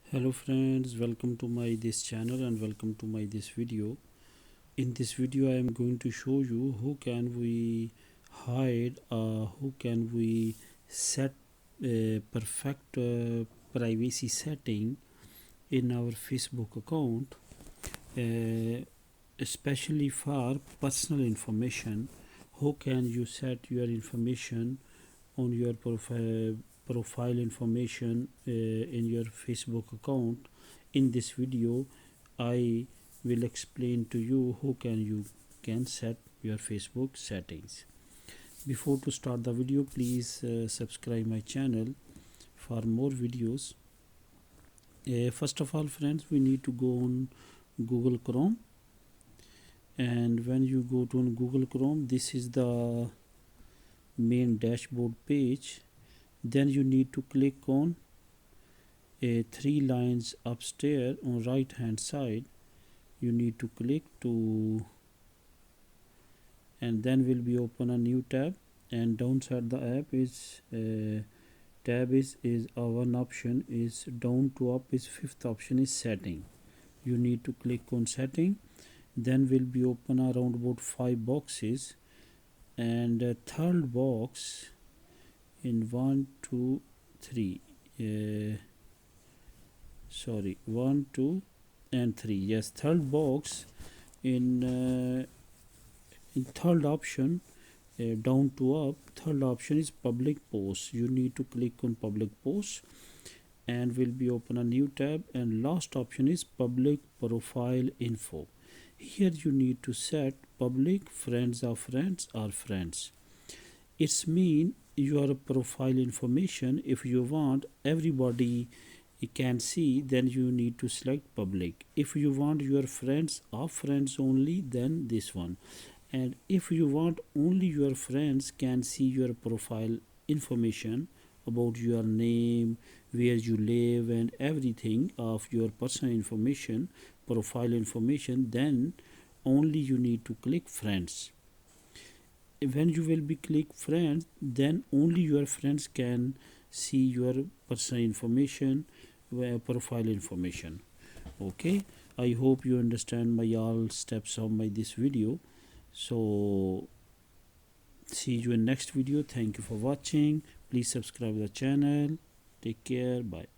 Hello friends, welcome to my this channel and welcome to my this video. In this video I am going to show you how can we hide how can we set a perfect privacy setting in our Facebook account, especially for personal information. How can you set your information on your profile information in your Facebook account? In this video I will explain to you how can you can set your Facebook settings. Before to start the video, please subscribe my channel for more videos. First of all friends, we need to go on Google Chrome, and when you go to Google Chrome, this is the main dashboard page. Then you need to click on three lines upstairs on right hand side. You need to click to, and then will be open a new tab, and downside the app is tab is one option is down to up is fifth option is setting. You need to click on setting, then will be open around about 5 boxes, and third box in 1 2 3 sorry 1 2 and 3, yes, third box in third option, down to up, third option is public posts. You need to click on public posts and will be open a new tab, and last option is public profile info. Here you need to set public friends of friends or friends. It's mean your profile information. If you want everybody can see, then you need to select public. If you want your friends or friends only, then this one. And if you want only your friends can see your profile information about your name, where you live, and everything of your personal information, profile information, then only you need to click friends. When you will be click friends, then only your friends can see your personal information, profile information. Okay, I hope you understand my all steps of my this video. So see you in next video. Thank you for watching. Please subscribe the channel. Take care. Bye.